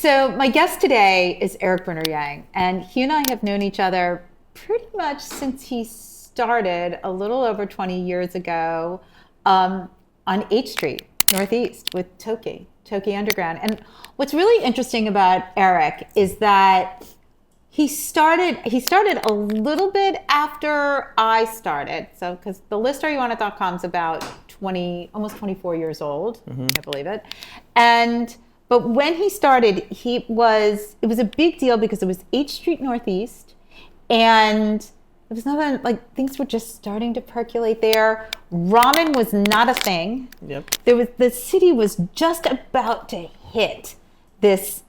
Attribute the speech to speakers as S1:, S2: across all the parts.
S1: So my guest today is Erik Bruner-Yang, and he and I have known each other pretty much since he started a little over 20 years ago on H Street Northeast with Toki Underground. And what's really interesting about Erik is that he started a little bit after I started. So, because the listaryouwantit.com is about almost 24 years old. I can't believe it. But when he started, it was a big deal because it was H Street Northeast, and it was nothing, like, things were just starting to percolate there. Ramen was not a thing.
S2: Yep.
S1: The city was just about to hit this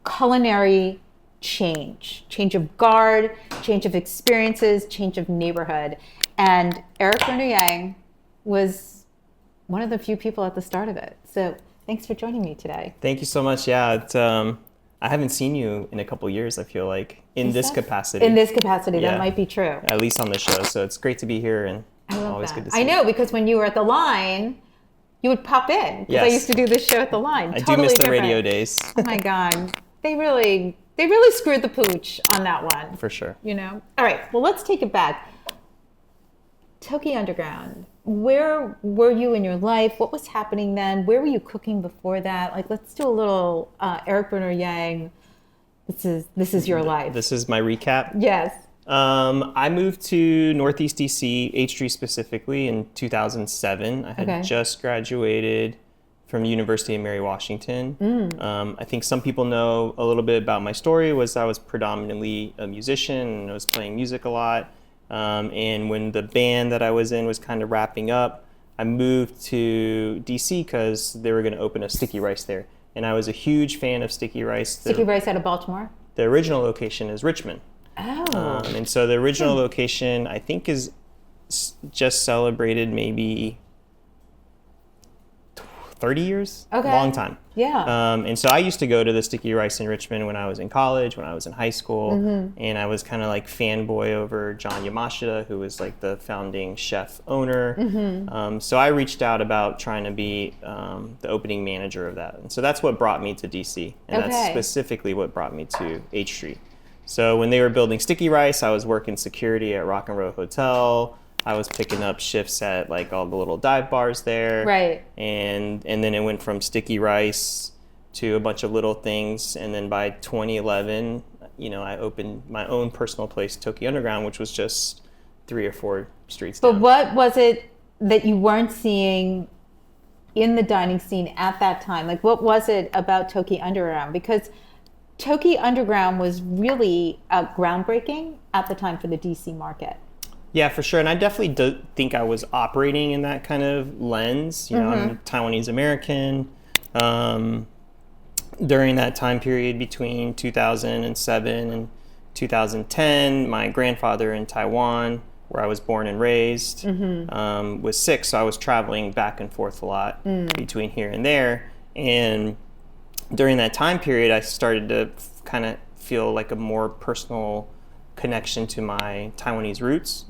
S1: culinary change of guard, change of experiences, change of neighborhood. And Erik Bruner-Yang was one of the few people at the start of it. So thanks for joining me today.
S2: Thank you so much. Yeah, I haven't seen you in a couple of years, I feel like, in this capacity.
S1: In this capacity,
S2: Yeah.
S1: That might be true.
S2: At least on the show. So it's great to be here, and
S1: I love
S2: always
S1: that.
S2: good to see you.
S1: I know, because when you were at the Line, you would pop in. Because I used to do this show at the Line.
S2: I do miss the radio days.
S1: Oh my God. They really screwed the pooch on that one.
S2: For sure.
S1: You know? All right, well, let's take it back. Toki Underground. Where were you in your life? What was happening then? Where were you cooking before that? Like, let's do a little Erik Bruner-Yang. This is your life.
S2: This is my recap.
S1: Yes.
S2: I moved to Northeast DC, H Street specifically, in 2007. I had just graduated from the University of Mary Washington. I think some people know a little bit about my story. I was predominantly a musician, and I was playing music a lot. And when the band that I was in was kind of wrapping up, I moved to DC because they were going to open a Sticky Rice there. And I was a huge fan of Sticky Rice.
S1: Sticky Rice out of Baltimore?
S2: The original location is Richmond.
S1: Oh.
S2: And so the original location, I think, is just celebrated maybe 30 years?
S1: Okay.
S2: Long time.
S1: Yeah.
S2: And so I used to go to the Sticky Rice in Richmond when I was in college, when I was in high school. And I was kind of like fanboy over John Yamashita, who was like the founding chef owner. So I reached out about trying to be the opening manager of that. And so that's what brought me to DC. And that's specifically what brought me to H Street. So when they were building Sticky Rice, I was working security at Rock and Roll Hotel. I was picking up shifts at like all the little dive bars there.
S1: Right.
S2: And then it went from Sticky Rice to a bunch of little things. And then by 2011, I opened my own personal place, Toki Underground, which was just 3 or 4 streets down.
S1: But what was it that you weren't seeing in the dining scene at that time? Like, what was it about Toki Underground? Because Toki Underground was really groundbreaking at the time for the DC market.
S2: Yeah, for sure. And I definitely think I was operating in that kind of lens. I'm a Taiwanese American. During that time period between 2007 and 2010, my grandfather in Taiwan, where I was born and raised, was sick. So I was traveling back and forth a lot between here and there. And during that time period, I started to kind of feel like a more personal connection to my Taiwanese roots.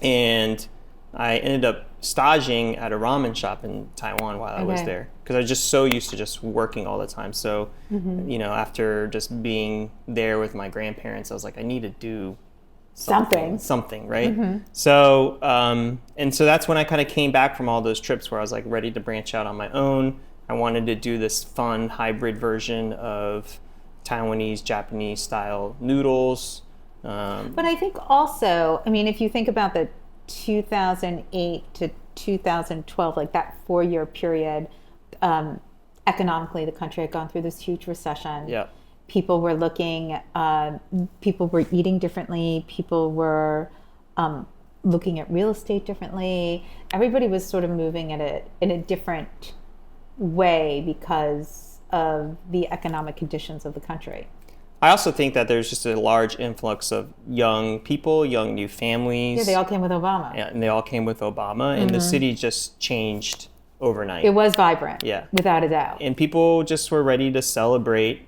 S2: And I ended up staging at a ramen shop in Taiwan while I was there, because I was just so used to just working all the time. So, after just being there with my grandparents, I was like, I need to do something, right? So, and so that's when I kind of came back from all those trips where I was like ready to branch out on my own. I wanted to do this fun hybrid version of Taiwanese, Japanese style noodles.
S1: But I think also, if you think about the 2008 to 2012, like that 4-year period, economically, the country had gone through this huge recession.
S2: Yeah.
S1: People were people were eating differently. People were looking at real estate differently. Everybody was sort of moving in a different way because of the economic conditions of the country.
S2: I also think that there's just a large influx of young people, young new families.
S1: Yeah, they all came with Obama.
S2: Yeah, and they all came with Obama, and the city just changed overnight.
S1: It was vibrant, without a doubt.
S2: And people just were ready to celebrate,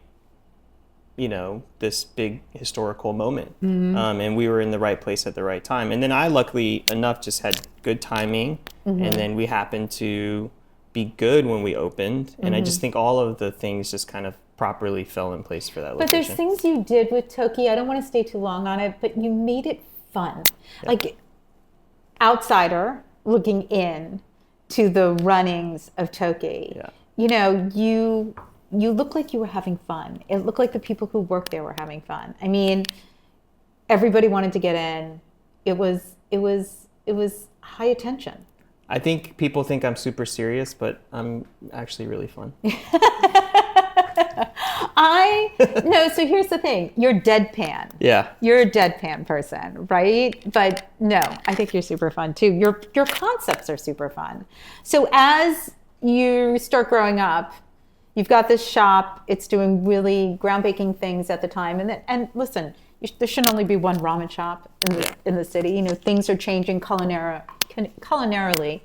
S2: this big historical moment. And we were in the right place at the right time. And then I, luckily enough, just had good timing. And then we happened to be good when we opened. And I just think all of the things just kind of properly fell in place for that
S1: But
S2: location.
S1: there's things you did with Toki. I don't want to stay too long on it, but you made it fun.
S2: Yeah.
S1: Like outsider looking in to the runnings of Toki.
S2: Yeah.
S1: You know, you look like you were having fun. It looked like the people who worked there were having fun. I mean, everybody wanted to get in. It was high attention.
S2: I think people think I'm super serious, but I'm actually really fun.
S1: No, so here's the thing. You're deadpan.
S2: Yeah.
S1: You're a deadpan person, right? But no, I think you're super fun too. Your concepts are super fun. So as you start growing up, you've got this shop. It's doing really groundbreaking things at the time. And listen, there shouldn't only be one ramen shop in the city. You know, things are changing culinarily.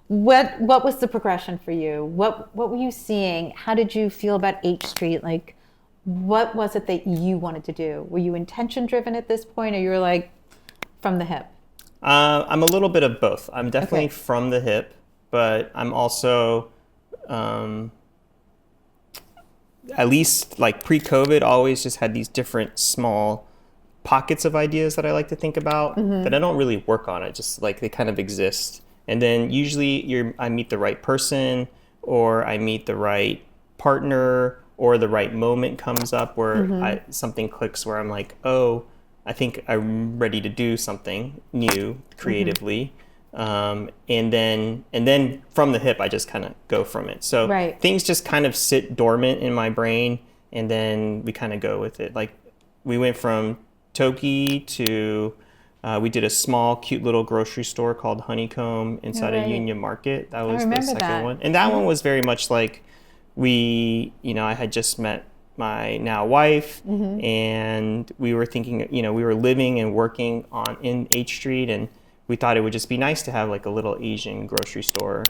S1: What was the progression for you? What were you seeing? How did you feel about H Street? Like, what was it that you wanted to do? Were you intention driven at this point, or you were like from the hip?
S2: I'm a little bit of both. I'm definitely from the hip, but I'm also, at least like pre-COVID, always just had these different small pockets of ideas that I like to think about that I don't really work on. I just like they kind of exist. And then usually I meet the right person, or I meet the right partner, or the right moment comes up where something clicks where I'm like, oh, I think I'm ready to do something new creatively. And then from the hip, I just kind of go from it. So things just kind of sit dormant in my brain, and then we kind of go with it. Like we went from Toki to we did a small, cute little grocery store called Honeycomb inside a Union Market. That was the second one. And that one was very much like I had just met my now wife, and we were thinking, we were living and working in H Street, and we thought it would just be nice to have like a little Asian grocery store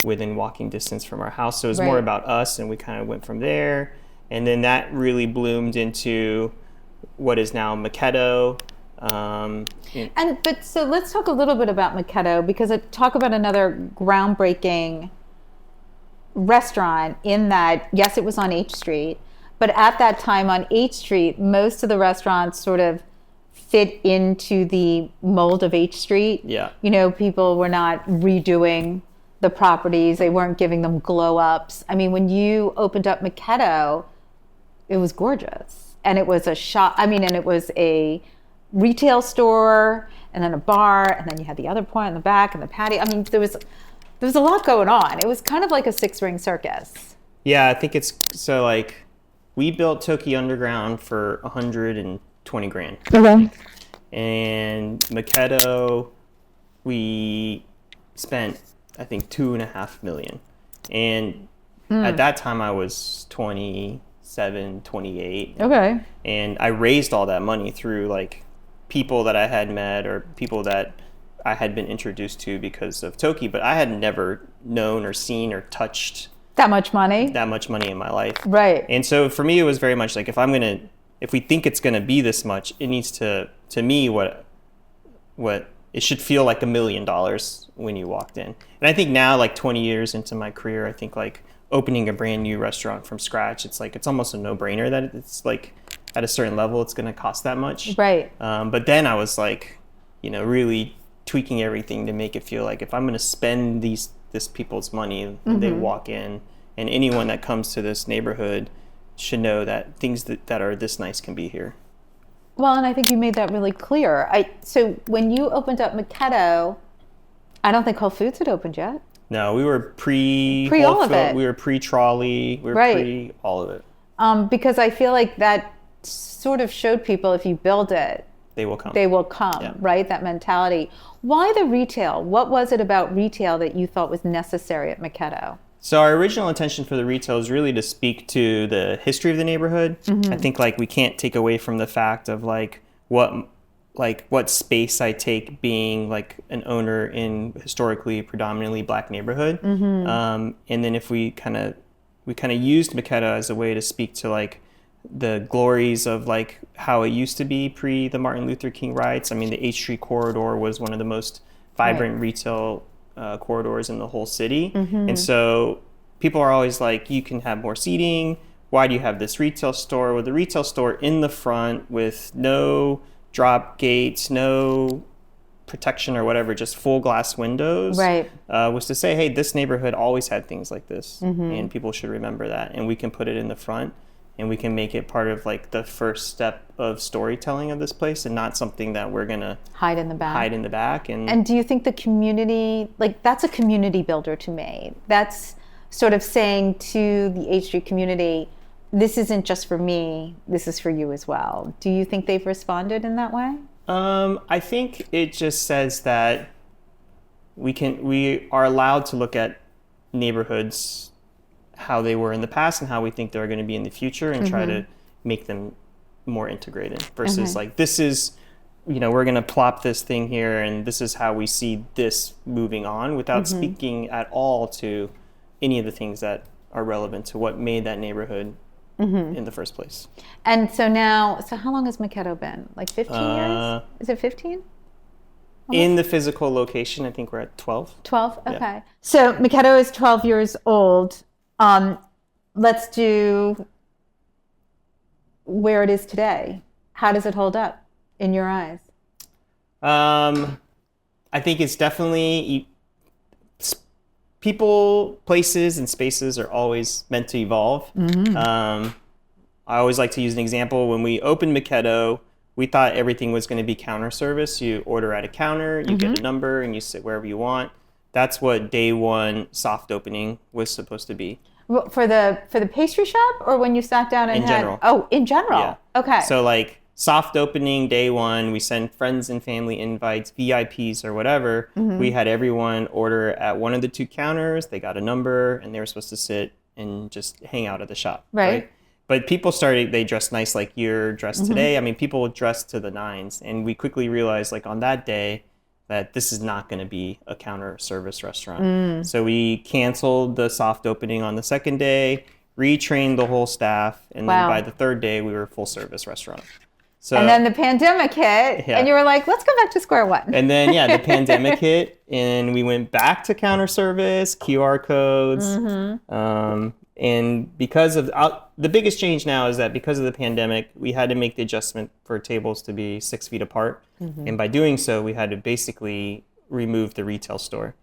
S2: within walking distance from our house. So it was more about us, and we kind of went from there. And then that really bloomed into what is now Maketto.
S1: So let's talk a little bit about Maketto, because talk about another groundbreaking restaurant in that, yes, it was on H Street, but at that time on H Street, most of the restaurants sort of fit into the mold of H Street.
S2: Yeah.
S1: People were not redoing the properties. They weren't giving them glow ups. I mean, when you opened up Maketto, it was gorgeous. And it was a shop, and it was a retail store, and then a bar, and then you had the other point in the back and the patio. I mean, there was a lot going on. It was kind of like a six-ring circus.
S2: Yeah, I think it's so like we built Toki Underground for $120 grand.
S1: Okay.
S2: And Maketto, we spent I think $2.5 million. And at that time I was 27, 28.
S1: Okay.
S2: And I raised all that money through like people that I had met or people that I had been introduced to because of Toki, but I had never known or seen or touched
S1: that much money
S2: in my life.
S1: Right.
S2: And so for me, it was very much like, if we think it's going to be this much, it needs to me, what it should feel like $1 million when you walked in. And I think now, like 20 years into my career, I think like opening a brand new restaurant from scratch, it's almost a no-brainer that it's like at a certain level, it's going to cost that much.
S1: Right.
S2: But then I was like, really tweaking everything to make it feel like if I'm going to spend this people's money, they walk in, and anyone that comes to this neighborhood should know that things that are this nice can be here.
S1: Well, and I think you made that really clear. So when you opened up Maketto, I don't think Whole Foods had opened yet.
S2: No, we were pre
S1: all of it.
S2: We were pre-trolley. We were pre all of it.
S1: Because I feel like that sort of showed people if you build it,
S2: they will come.
S1: Yeah. Right? That mentality. Why the retail? What was it about retail that you thought was necessary at Maketto?
S2: So our original intention for the retail is really to speak to the history of the neighborhood. I think like we can't take away from the fact of what space I take being like an owner in historically predominantly Black neighborhood. And then if we kind of used Maketto as a way to speak to like the glories of like how it used to be pre the Martin Luther King riots. I mean, the H Street corridor was one of the most vibrant retail corridors in the whole city. And so people are always like, you can have more seating, why do you have this retail store with the retail store in the front with no drop gates, no protection or whatever, just full glass windows,
S1: Right.
S2: Was to say, hey, this neighborhood always had things like this,
S1: Mm-hmm.
S2: and people should remember that, and we can put it in the front, and we can make it part of like the first step of storytelling of this place, and not something that we're gonna
S1: Hide in the back.
S2: hide in the back.
S1: And do you think the community, like that's a community builder to me? That's sort of saying to the H Street community, this isn't just for me, this is for you as well. Do you think they've responded in that way?
S2: I think it just says that we are allowed to look at neighborhoods how they were in the past and how we think they're going to be in the future, and try to make them more integrated versus like, this is, we're going to plop this thing here and this is how we see this moving on, without speaking at all to any of the things that are relevant to what made that neighborhood in the first place.
S1: And so now, so how long has Maketto been? Like 15 years? Is it 15?
S2: In the physical location, I think we're at 12.
S1: 12? Okay.
S2: Yeah.
S1: So Maketto is 12 years old. Let's do where it is today. How does it hold up in your eyes?
S2: I think it's definitely, people, places, and spaces are always meant to evolve. I always like to use an example. When we opened Maketto, we thought everything was going to be counter service. You order at a counter, you get a number, and you sit wherever you want. That's what day one soft opening was supposed to be.
S1: Well, for the pastry shop, or when you sat down and
S2: In general.
S1: Oh, in general.
S2: Yeah.
S1: Okay.
S2: So like soft opening day one, we send friends and family invites, VIPs or whatever. We had everyone order at one of the two counters. They got a number, and they were supposed to sit and just hang out at the shop.
S1: Right.
S2: But people they dressed nice like you're dressed today. I mean, people dressed to the nines. And we quickly realized, like, on that day, that this is not going to be a counter service restaurant. So we canceled the soft opening on the second day, retrained the whole staff, and then by the third day, we were a full service restaurant. So,
S1: and then the pandemic hit, and you were like, let's go back to square one.
S2: And then, the pandemic hit, and we went back to counter service, QR codes. And because of the biggest change now is that because of the pandemic, we had to make the adjustment for tables to be 6 feet apart. And by doing so, we had to basically remove the retail store.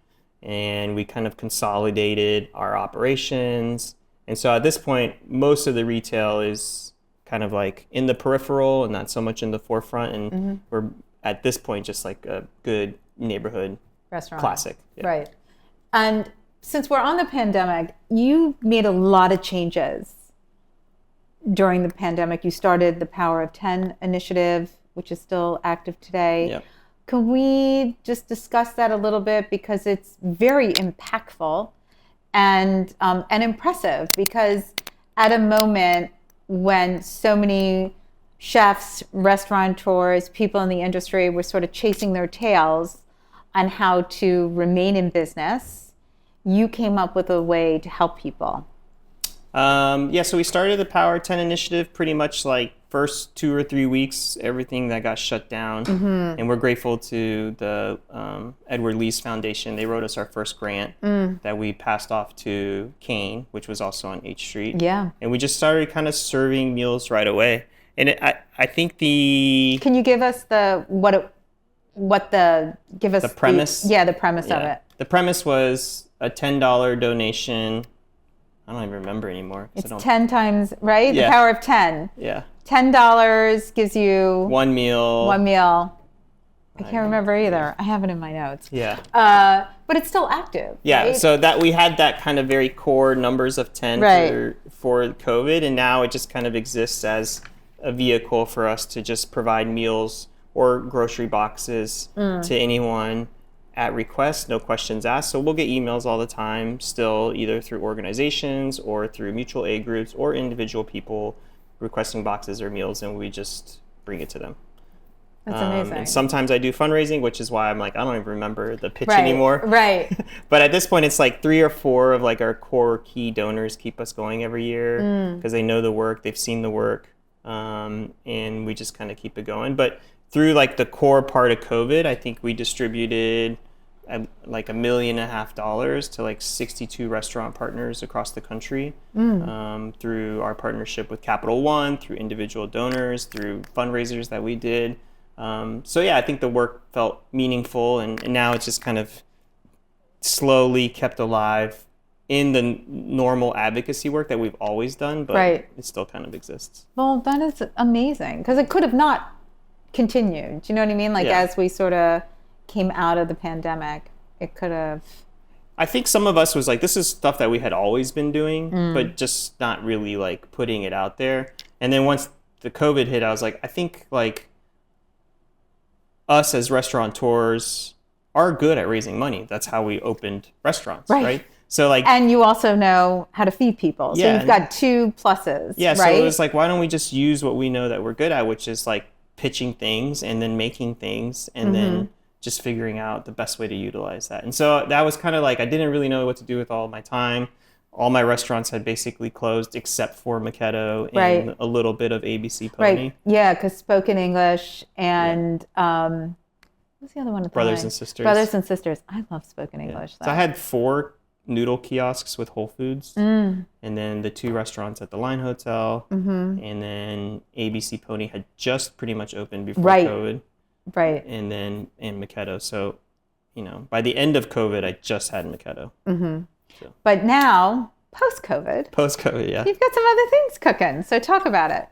S2: And we kind of consolidated our operations. And so at this point, most of the retail is kind of like in the peripheral and not so much in the forefront. And we're at this point just like a good neighborhood
S1: Restaurant.
S2: Classic. Yeah.
S1: Right. And since we're on the pandemic, you made a lot of changes during the pandemic. You started the Power of 10 initiative, which is still active today.
S2: Yep.
S1: Can we just discuss that a little bit, because it's very impactful and impressive, because at a moment when so many chefs, restaurateurs, people in the industry were sort of chasing their tails on how to remain in business, you came up with a way to help people.
S2: So we started the Power 10 initiative pretty much like first 2 or 3 weeks, everything that got shut down. And we're grateful to the Edward Lees Foundation. They wrote us our first grant that we passed off to Kane, which was also on H Street.
S1: Yeah.
S2: And we just started kind of serving meals right away. And I think
S1: Can you give us the premise? The premise of it.
S2: The premise was a $10 donation. I don't even remember anymore.
S1: It's 10 times, right?
S2: Yeah.
S1: The power of 10.
S2: Yeah.
S1: $10 gives you
S2: one meal.
S1: I can't remember either. I have it in my notes.
S2: Yeah.
S1: But it's still active.
S2: Yeah.
S1: Right?
S2: So that we had that kind of very core numbers of 10 for COVID, and now it just kind of exists as a vehicle for us to just provide meals or grocery boxes to anyone at request, no questions asked. So we'll get emails all the time still, either through organizations or through mutual aid groups or individual people requesting boxes or meals, and we just bring it to them.
S1: That's amazing.
S2: And sometimes I do fundraising, which is why I'm like, I don't even remember the pitch anymore.
S1: Right.
S2: But at this point, it's like 3 or 4 of like our core key donors keep us going every year because they know the work, they've seen the work, and we just kind of keep it going. But through like the core part of COVID, I think we distributed like $1.5 million to like 62 restaurant partners across the country through our partnership with Capital One, through individual donors, through fundraisers that we did. So yeah, I think the work felt meaningful, and now it's just kind of slowly kept alive in the normal advocacy work that we've always done, but it still kind of exists.
S1: Well, that is amazing, because it could have not continued. Do you know what I mean? Like as we sort of came out of the pandemic, it could have.
S2: I think some of us was like, this is stuff that we had always been doing, but just not really like putting it out there. And then once the COVID hit, I was like, I think like us as restaurateurs are good at raising money. That's how we opened restaurants, right? So like,
S1: and you also know how to feed people. So you've got two pluses,
S2: right?
S1: So
S2: it was like, why don't we just use what we know that we're good at, which is like pitching things and then making things and then just figuring out the best way to utilize that. And so that was kind of like, I didn't really know what to do with all my time. All my restaurants had basically closed except for Maketto and a little bit of ABC Pony.
S1: Right. Yeah, because Spoken English and what's the other one?
S2: Brothers and Sisters.
S1: Brothers and Sisters. I love Spoken English.
S2: So I had 4 noodle kiosks with Whole Foods, and then the 2 restaurants at the Line Hotel, and then ABC Pony had just pretty much opened before COVID.
S1: Right.
S2: And then in Maketto. So, you know, by the end of COVID, I just had Maketto. So.
S1: But now, post-COVID, you've got some other things cooking. So talk about it.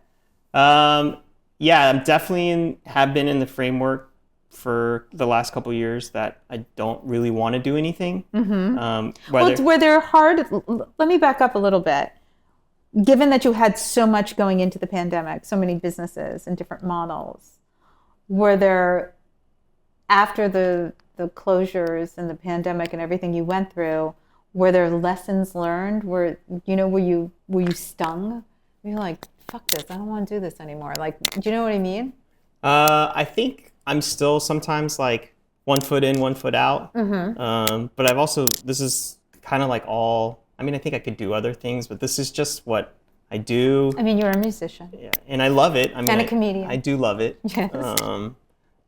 S2: Yeah, I'm definitely have been in the framework for the last couple of years that I don't really want to do anything.
S1: Were there hard, let me back up a little bit. Given that you had so much going into the pandemic, so many businesses and different models, were there, after the closures and the pandemic and everything you went through, were there lessons learned? Were you stung? You're like, fuck this, I don't want to do this anymore. Like, do you know what I mean?
S2: I think I'm still sometimes like 1 foot in, 1 foot out. But I've also, this is kind of like I think I could do other things, but this is just what I do. I
S1: mean, you're a musician.
S2: Yeah, and I love it.
S1: And a comedian.
S2: I do love it.
S1: Yes.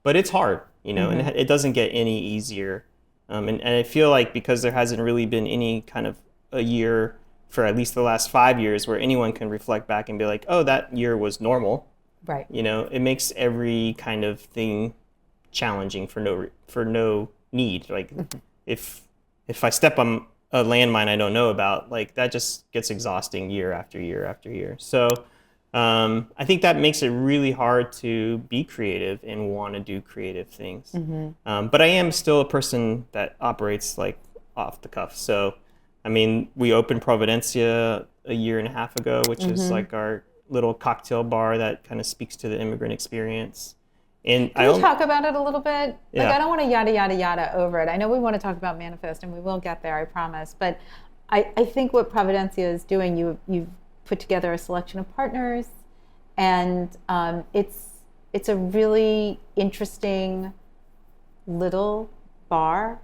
S2: But it's hard, and it doesn't get any easier. And I feel like because there hasn't really been any kind of a year for at least the last 5 years where anyone can reflect back and be like, oh, that year was normal.
S1: Right.
S2: It makes every kind of thing challenging for no need. Like if I step on a landmine I don't know about, like that just gets exhausting year after year after year. So I think that makes it really hard to be creative and want to do creative things. But I am still a person that operates like off the cuff. So, I mean, we opened Providencia a year and a half ago, which is like our little cocktail bar that kind of speaks to the immigrant experience. And
S1: Can we talk about it a little bit? Like, I don't want to yada, yada, yada over it. I know we want to talk about Manifest, and we will get there, I promise. But I think what Providencia is doing, you've put together a selection of partners, and it's a really interesting little bar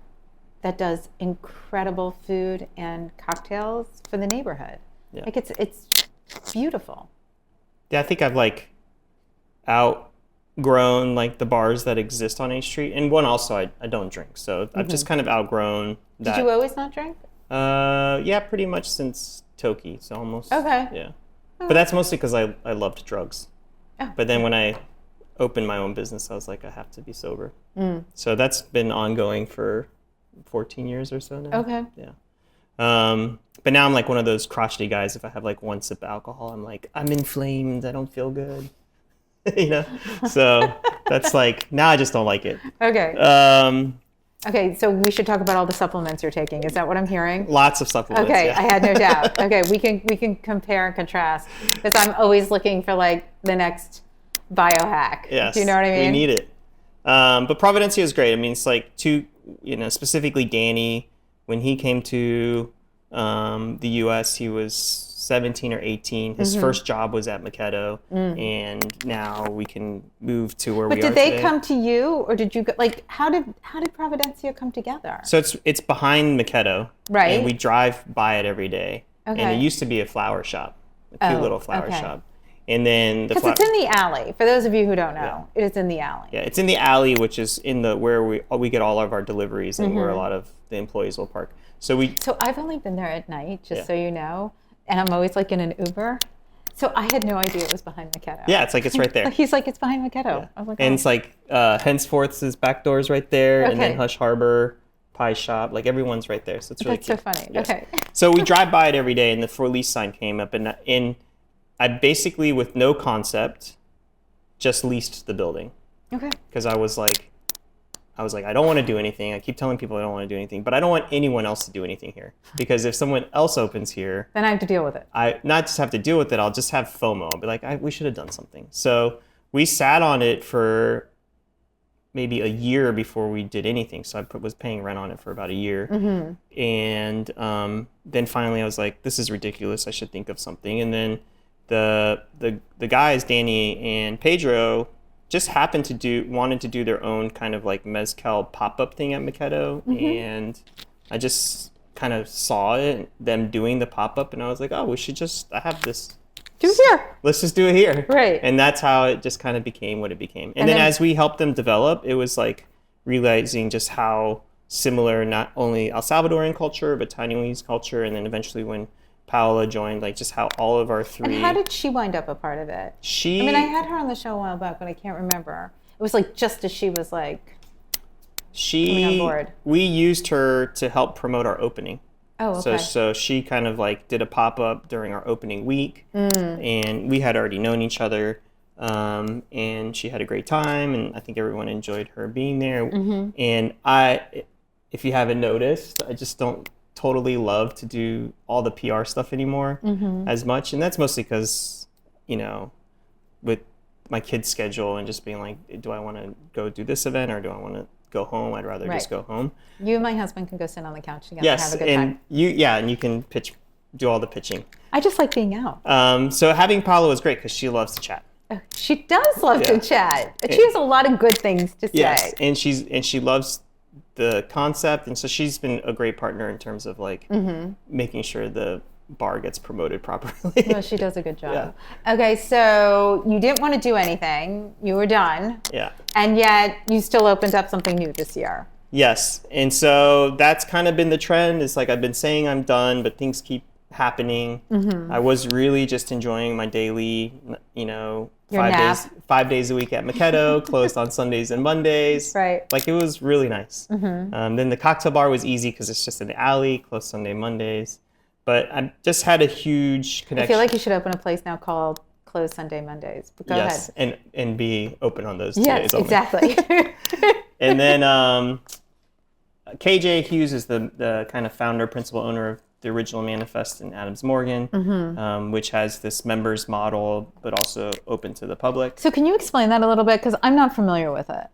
S1: that does incredible food and cocktails for the neighborhood. Yeah. Like it's beautiful.
S2: Yeah, I think I've like outgrown like the bars that exist on H Street, and one also I don't drink, so I've just kind of outgrown that.
S1: Did you always not drink?
S2: Yeah, pretty much since Toki, so almost.
S1: Okay.
S2: Yeah, but that's mostly because I loved drugs. Oh. But then when I opened my own business, I was like, I have to be sober. So that's been ongoing for 14 years or so now.
S1: Okay.
S2: Yeah. But now I'm like one of those crotchety guys. If I have like 1 sip of alcohol, I'm like, I'm inflamed. I don't feel good. So that's like, now I just don't like it.
S1: Okay. Okay, so we should talk about all the supplements you're taking. Is that what I'm hearing?
S2: Lots of supplements.
S1: Okay,
S2: yeah.
S1: I had no doubt. Okay, we can compare and contrast, because I'm always looking for like the next biohack.
S2: Yes.
S1: Do you know what I mean?
S2: We need it. But Providencia is great. I mean, it's like specifically Danny, when he came to the U.S., he was 17 or 18. His first job was at Maketto, and now we can move to where we are today.
S1: But did they come to you, or did you go, like, how did Providencia come together?
S2: So it's behind Maketto,
S1: right?
S2: And we drive by it every day.
S1: Okay.
S2: And it used to be a flower shop, a cute little flower shop. And then the
S1: Because it's in the alley. For those of you who don't know, it is in the alley.
S2: Yeah, it's in the alley, which is in the where we get all of our deliveries and where a lot of the employees will park. So
S1: I've only been there at night, just so you know, and I'm always like in an Uber. So I had no idea it was behind Maketto.
S2: Yeah, it's like it's right there.
S1: He's like, it's behind Maketto.
S2: Yeah.
S1: I was like,
S2: and it's like Henceforth's back door's right there, and then
S1: Okay.
S2: Hush Harbor Pie Shop, like everyone's right there. So it's really
S1: that's
S2: cute.
S1: so funny.
S2: Yes.
S1: Okay.
S2: So we drive by it every day, and the for lease sign came up, and I basically, with no concept, just leased the building
S1: Okay.
S2: because I was like, I don't want to do anything. I keep telling people I don't want to do anything, but I don't want anyone else to do anything here, because if someone else opens here,
S1: Then I have to deal with it.
S2: I not just have to deal with it, I'll just have FOMO. I'll be like, we should have done something. So we sat on it for maybe a year before we did anything. So I was paying rent on it for about a year. And then finally I was like, this is ridiculous. I should think of something. And then the guys, Danny and Pedro, just happened to wanted to do their own kind of like mezcal pop-up thing at Maketto. And I just kind of saw them doing the pop-up, and I was like, oh, I have this.
S1: Do it here.
S2: Let's just do it here.
S1: Right.
S2: And that's how it just kind of became what it became. And then as we helped them develop, it was like realizing just how similar not only El Salvadorian culture, but Taiwanese culture, and then eventually when Paola joined, like just how all of our three.
S1: And how did she wind up a part of it? I mean, I had her on the show a while back, but I can't remember. It was like just as she was like coming on board.
S2: We used her to help promote our opening.
S1: Oh, okay.
S2: So she kind of like did a pop-up during our opening week, and we had already known each other, and she had a great time, and I think everyone enjoyed her being there. And if you haven't noticed, I just don't totally love to do all the PR stuff anymore as much, and that's mostly because, with my kid's schedule and just being like, do I want to go do this event or do I want to go home? I'd rather just go home.
S1: You and my husband can go sit on the couch together and have a good time.
S2: And you can do all the pitching.
S1: I just like being out.
S2: So having Paola was great because she loves to chat.
S1: She does love to chat. She has a lot of good things to say.
S2: Yes, and she loves the concept, and so she's been a great partner in terms of like making sure the bar gets promoted properly.
S1: Well, she does a good job. Yeah. Okay, so you didn't want to do anything. You were done.
S2: Yeah. And
S1: yet you still opened up something new this year.
S2: Yes, and so that's kind of been the trend. It's like I've been saying I'm done, but things keep happening. I was really just enjoying my daily, 5 days a week at Maketto, closed on Sundays and Mondays.
S1: Right.
S2: Like it was really nice. Then the cocktail bar was easy because it's just in the alley, closed Sunday, Mondays. But I just had a huge connection.
S1: I feel like you should open a place now called Closed Sunday Mondays. But go ahead.
S2: And be open on those
S1: days only. Exactly.
S2: And then KJ Hughes is the kind of founder, principal owner of the original Manifest in Adams Morgan, which has this members model, but also open to the public.
S1: So can you explain that a little bit? Because I'm not familiar with it.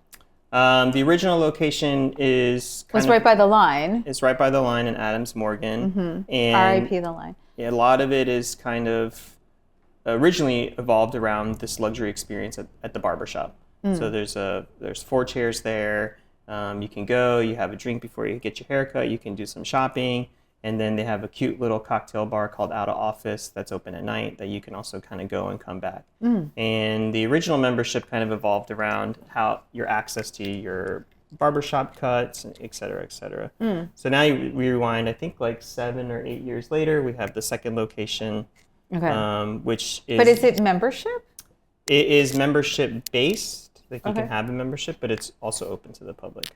S2: The original location is
S1: right by the line.
S2: It's right by the line in Adams Morgan. And
S1: R.I.P. the line.
S2: Yeah, a lot of it is kind of originally evolved around this luxury experience at the Barbershop. So there's 4 chairs there. You can go, you have a drink before you get your haircut, you can do some shopping, and then they have a cute little cocktail bar called Out of Office that's open at night that you can also kind of go and come back. And the original membership kind of evolved around how your access to your barbershop cuts, et cetera, et cetera. So now we rewind, I think like 7 or 8 years later, we have the second location, which is...
S1: But is it membership?
S2: It is membership based. Like you can have a membership, but it's also open to the public.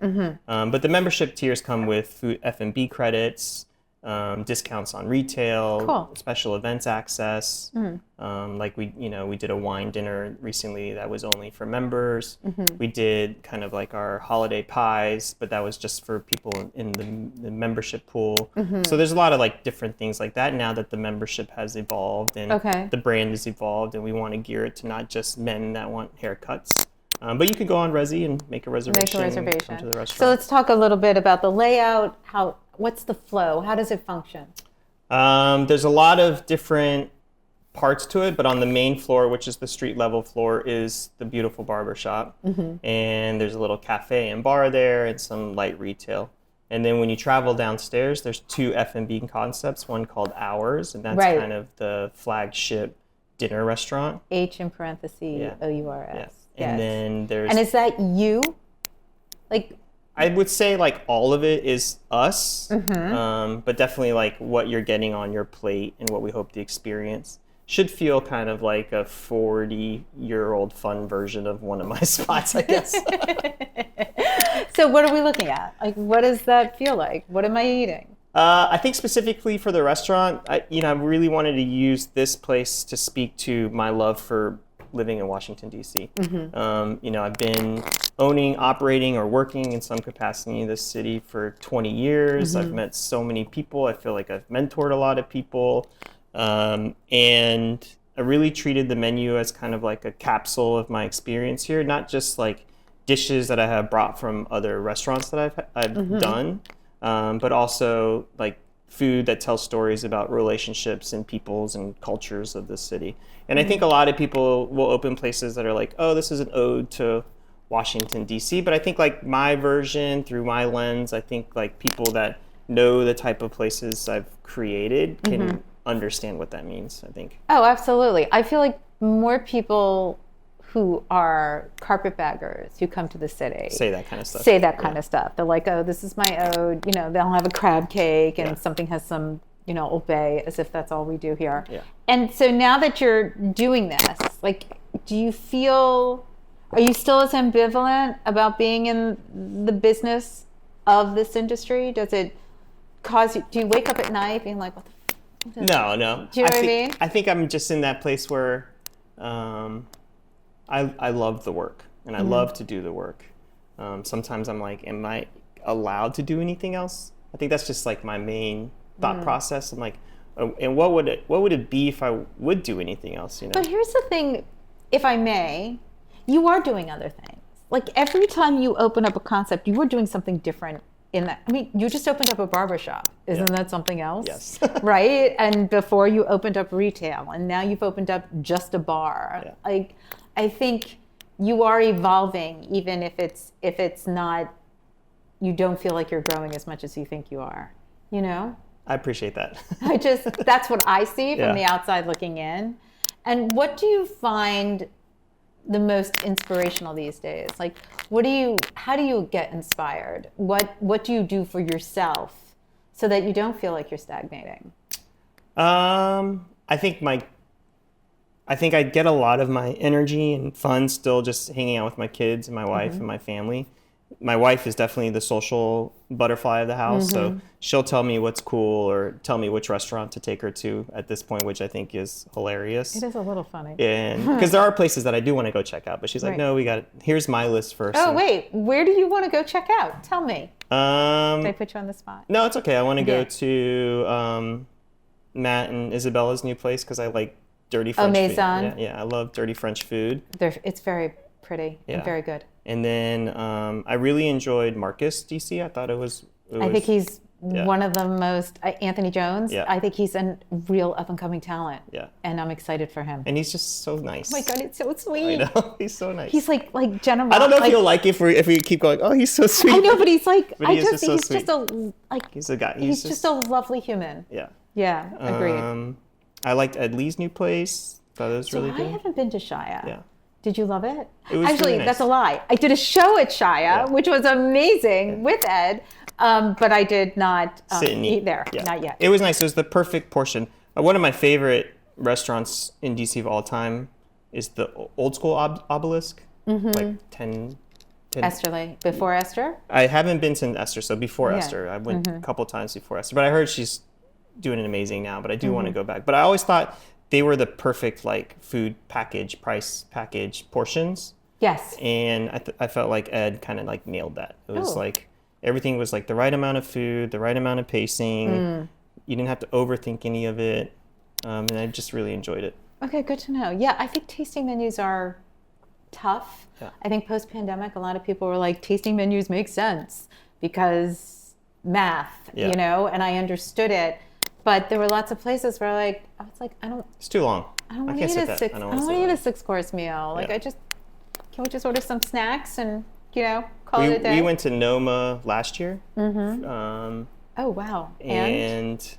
S2: But the membership tiers come with food F&B credits, discounts on retail, special events access. Like we did a wine dinner recently that was only for members. We did kind of like our holiday pies, but that was just for people in the membership pool. So there's a lot of like different things like that now that the membership has evolved and the brand has evolved, and we want to gear it to not just men that want haircuts. But you could go on Resi and make a reservation. And come to the restaurant.
S1: So let's talk a little bit about the layout. What's the flow? How does it function?
S2: There's a lot of different parts to it, but on the main floor, which is the street level floor, is the beautiful barbershop. And there's a little cafe and bar there and some light retail. And then when you travel downstairs, there's 2 F&B concepts, one called Hours, and that's kind of the flagship dinner restaurant.
S1: H in parentheses, O-U-R-S.
S2: Yeah.
S1: Yes.
S2: And then there's...
S1: And is that you? Like...
S2: I would say like all of it is us,
S1: Mm-hmm.
S2: but definitely like what you're getting on your plate and what we hope to experience should feel kind of like a 40-year-old fun version of one of my spots, I guess.
S1: So what are we looking at? Like, what does that feel like? What am I eating?
S2: I think specifically for the restaurant, I really wanted to use this place to speak to my love for living in Washington, D.C.
S1: Mm-hmm.
S2: I've been owning, operating, or working in some capacity in this city for 20 years.
S1: Mm-hmm.
S2: I've met so many people. I feel like I've mentored a lot of people. And I really treated the menu as kind of like a capsule of my experience here, not just like dishes that I have brought from other restaurants that I've
S1: Mm-hmm.
S2: done, but also like food that tells stories about relationships and peoples and cultures of the city. And I think a lot of people will open places that are like, oh, this is an ode to Washington, D.C. But I think like my version through my lens, I think like people that know the type of places I've created can understand what that means, I think.
S1: Oh, absolutely. I feel like more people who are carpetbaggers who come to the city
S2: Say that kind of stuff.
S1: say that kind of stuff. They're like, oh, this is my ode. They'll have a crab cake and something has some, Old Bay, as if that's all we do here.
S2: Yeah.
S1: And so now that you're doing this, like, are you still as ambivalent about being in the business of this industry? Does it cause you, do you wake up at night being like, what the f-
S2: No.
S1: Do you know what I mean?
S2: I think I'm just in that place where I love the work and I love to do the work. Sometimes I'm like, am I allowed to do anything else? I think that's just like my main thought process. I'm like, and what would it be if I would do anything else?
S1: But here's the thing, if I may, you are doing other things. Like every time you open up a concept, you are doing something different in that. I mean, you just opened up a barbershop. Isn't that something else?
S2: Yes.
S1: Right? And before you opened up retail, and now you've opened up just a bar.
S2: Yeah.
S1: Like, I think you are evolving, even if it's not, you don't feel like you're growing as much as you think you are.
S2: I appreciate that.
S1: That's what I see from
S2: Yeah.
S1: the outside looking in. And what do you find the most inspirational these days? Like, how do you get inspired? What do you do for yourself so that you don't feel like you're stagnating?
S2: I think I get a lot of my energy and fun still just hanging out with my kids and my wife and my family. My wife is definitely the social butterfly of the house, so she'll tell me what's cool or tell me which restaurant to take her to at this point, which I think is hilarious.
S1: It is a little funny.
S2: And because there are places that I do want to go check out, but she's like,
S1: Right.
S2: no, here's my list first.
S1: Oh,
S2: And,
S1: wait, where do you want to go check out? Tell me. Did I put you on the spot?
S2: No, it's okay. I want to
S1: Yeah.
S2: go to Matt and Isabella's new place because I like dirty French
S1: Maison.
S2: food. Yeah, I love dirty French food.
S1: It's very pretty
S2: Yeah.
S1: and very good.
S2: And then I really enjoyed Marcus, DC. I thought it was
S1: I think he's
S2: Yeah.
S1: one of the most, Anthony Jones,
S2: Yeah.
S1: I think he's a real up-and-coming talent.
S2: Yeah.
S1: And I'm excited for him.
S2: And he's just so nice.
S1: Oh my God, it's so
S2: I
S1: sweet.
S2: know. He's so nice.
S1: He's like Jenna.
S2: I don't know if you'll like it if we keep going, oh, he's so sweet.
S1: I know, but he's like,
S2: But he is just so
S1: he's
S2: sweet.
S1: just a, like,
S2: He's a guy.
S1: he's just a lovely human.
S2: Yeah.
S1: Yeah, agreed.
S2: I liked Ed Lee's new place. Thought it was really
S1: I
S2: good.
S1: haven't been to Shia.
S2: Yeah.
S1: Did you love it?
S2: It was
S1: Actually,
S2: really nice.
S1: that's a lie. I did a show at Shia, which was amazing with Ed, but I did not
S2: Sit and
S1: eat there.
S2: Yeah.
S1: Not yet.
S2: It was nice. It was the perfect portion. One of my favorite restaurants in DC of all time is the Old School Obelisk. Like 10
S1: Esterly. Before Esther?
S2: I haven't been to Esther, so before
S1: Yeah.
S2: Esther. I went a couple times before Esther, but I heard she's doing it amazing now, but I do want to go back. But I always thought they were the perfect like food package, price package portions.
S1: Yes.
S2: And I felt like Ed kind of like nailed that. It was
S1: Oh.
S2: like everything was like the right amount of food, the right amount of pacing. You didn't have to overthink any of it. And I just really enjoyed it.
S1: Okay, good to know. Yeah, I think tasting menus are tough.
S2: Yeah.
S1: I think post-pandemic, a lot of people were like, tasting menus make sense because math,
S2: Yeah.
S1: and I understood it. But there were lots of places where I was like, I don't
S2: It's too long.
S1: want to
S2: can't
S1: eat
S2: sit
S1: a
S2: that.
S1: six.
S2: I
S1: I
S2: don't
S1: don't
S2: wanna
S1: want to
S2: sit
S1: eat a
S2: that.
S1: 6-course meal. Like
S2: Yeah.
S1: can we just order some snacks and call it a day?
S2: We went to Noma last year.
S1: Oh wow!
S2: And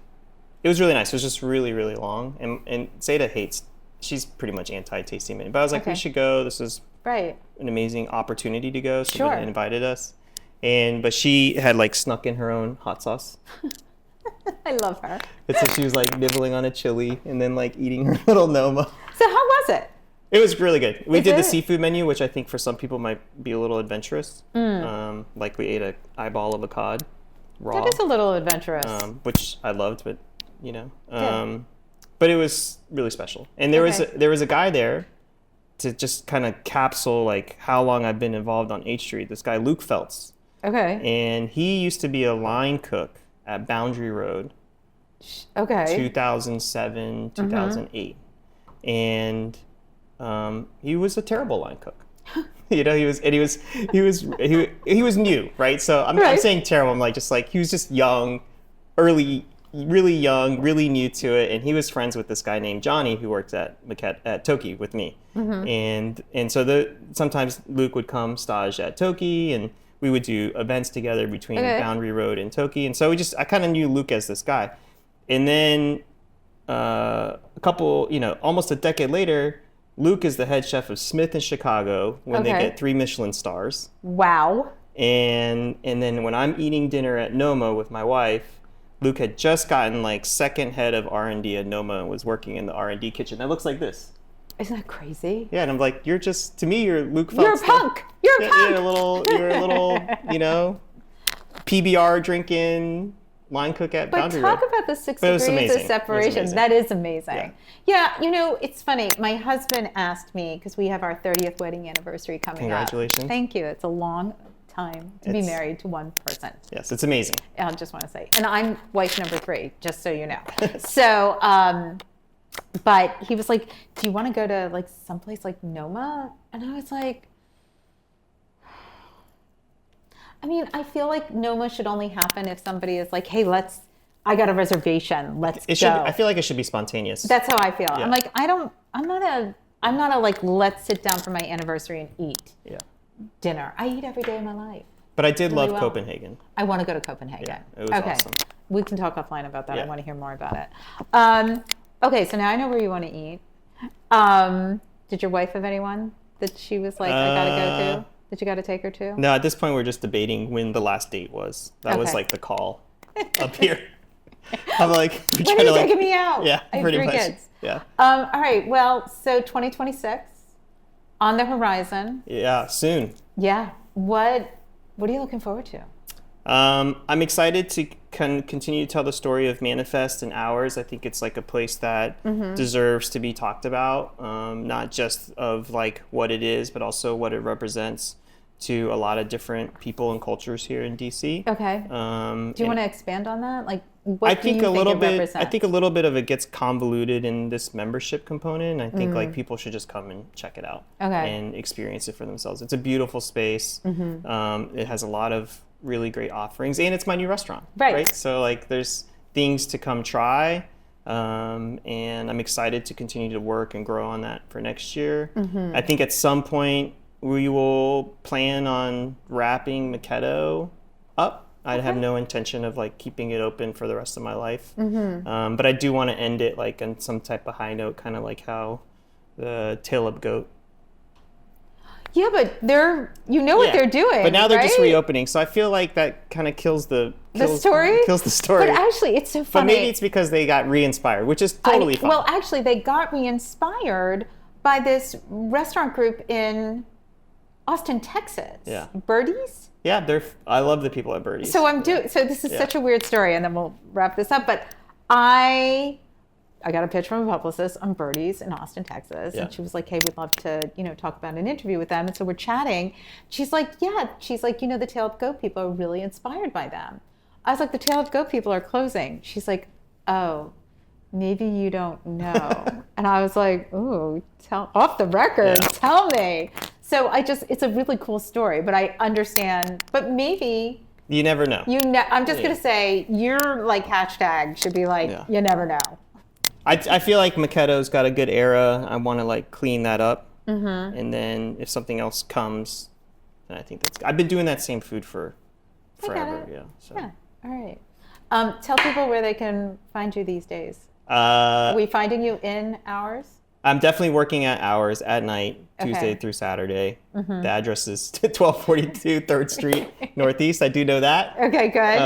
S2: it was really nice. It was just really, really long. And Zeta hates she's pretty much anti-tasting menu. But I was like,
S1: Okay.
S2: we should go. This is
S1: Right.
S2: an amazing opportunity to go.
S1: Sure.
S2: Somebody invited us. But she had like snuck in her own hot sauce.
S1: I love her.
S2: And so she was like nibbling on a chili and then like eating her little Noma.
S1: So how was it?
S2: It was really good. We
S1: Is
S2: did the
S1: it?
S2: seafood menu, which I think for some people might be a little adventurous. Like we ate an eyeball of a cod raw,
S1: That is a little adventurous.
S2: which I loved, but you know,
S1: Yeah.
S2: but it was really special. And there was a guy there to just kind of capsule like how long I've been involved on H Street. This guy Luke Feltz,
S1: Okay.
S2: and he used to be a line cook at Boundary Road,
S1: Okay.
S2: 2007, 2008, and he was a terrible line cook. You know, he was new, right? So I'm
S1: Right.
S2: saying terrible. I'm like just like he was just young, really young, really new to it, and he was friends with this guy named Johnny who worked at Toki with me, and so sometimes Luke would come stage at Toki, and we would do events together between Boundary Road and Toki, and so I kind of knew Luke as this guy, and then a couple, almost a decade later, Luke is the head chef of Smith in Chicago when they get 3 Michelin stars.
S1: Wow.
S2: And then when I'm eating dinner at Noma with my wife, Luke had just gotten like second head of R&D at Noma and was working in the R&D kitchen. That looks like this.
S1: Isn't that crazy?
S2: Yeah, and I'm like, you're Luke Feltz.
S1: You're a punk. You're a punk.
S2: You're a little, PBR drinking line cook at Boundary Road.
S1: But talk about the 6
S2: But it was
S1: degrees of
S2: amazing. It was
S1: separation.
S2: amazing.
S1: That is amazing. Yeah, it's funny. My husband asked me, because we have our 30th wedding anniversary coming
S2: Congratulations.
S1: up. Thank you. It's a long time to be married to one person.
S2: Yes, it's amazing.
S1: I just want to say. And I'm wife number 3, just so you know. So, but he was like, do you want to go to like someplace like Noma? And I was like, I mean, I feel like Noma should only happen if somebody is like, hey, I got a reservation. Let's go.
S2: I feel like it should be spontaneous.
S1: That's how I feel.
S2: Yeah.
S1: I'm like, I'm not a like, let's sit down for my anniversary and eat dinner. I eat every day of my life.
S2: But I did love
S1: well.
S2: Copenhagen.
S1: I want to go to Copenhagen.
S2: Yeah, it was
S1: okay.
S2: awesome.
S1: We can talk offline about that.
S2: Yeah.
S1: I want to hear more about it. Okay, so now I know where you want to eat. Did your wife have anyone that she was like, I got to go to? That you got to take her to?
S2: No, at this point, we're just debating when the last date was. That was
S1: Okay.
S2: like the call up here. I'm like,
S1: When are you taking me out?
S2: Yeah,
S1: I have
S2: pretty
S1: 3
S2: much.
S1: kids.
S2: Yeah.
S1: All right, well, so 2026 on the horizon.
S2: Yeah, soon.
S1: Yeah. What are you looking forward to?
S2: I'm excited to continue to tell the story of Manifest and Hours. I think it's like a place that deserves to be talked about, not just of like what it is, but also what it represents to a lot of different people and cultures here in DC.
S1: Okay. Do you want to expand on that? Like, what
S2: I
S1: do
S2: think
S1: you
S2: a little
S1: it
S2: bit.
S1: represents?
S2: I think a little bit of it gets convoluted in this membership component. I think like people should just come and check it out and experience it for themselves. It's a beautiful space. It has a lot of really great offerings, and it's my new restaurant. Right. So like, there's things to come try, and I'm excited to continue to work and grow on that for next year. I think at some point we will plan on wrapping Maketto up. I have no intention of like keeping it open for the rest of my life. But I do want to end it like on some type of high note, kind of like how the Tail Up Goat.
S1: Yeah, but what they're doing.
S2: But now they're just
S1: right?
S2: reopening, so I feel like that kind of kills the
S1: story.
S2: Kills the story.
S1: But actually, it's so
S2: But
S1: funny.
S2: maybe it's because they got re-inspired, which is totally fine.
S1: Well, actually, they got re-inspired by this restaurant group in Austin, Texas.
S2: Yeah.
S1: Birdies?
S2: Yeah, I love the people at Birdies.
S1: So so this is such a weird story, and then we'll wrap this up. But I got a pitch from a publicist on Birdies in Austin, Texas, and she was like, "Hey, we'd love to, talk about an interview with them." And so we're chatting. She's like, "Yeah." She's like, "The Tail Up Goat people are really inspired by them." I was like, "The Tail Up Goat people are closing." She's like, "Oh, maybe you don't know." And I was like, "Ooh, off the record, tell me." So it's a really cool story, but I understand. But maybe
S2: you never know.
S1: I'm just gonna say your like hashtag should be like, you never know.
S2: I feel like Maketto's got a good era. I want to like clean that up, and then if something else comes, then I think I've been doing that same food for forever. Yeah. So.
S1: Yeah. All right. Tell people where they can find you these days.
S2: Are
S1: we finding you in Hours?
S2: I'm definitely working at hours at night, Tuesday through Saturday. The address is 1242 3rd Street Northeast. I do know that.
S1: Okay, good.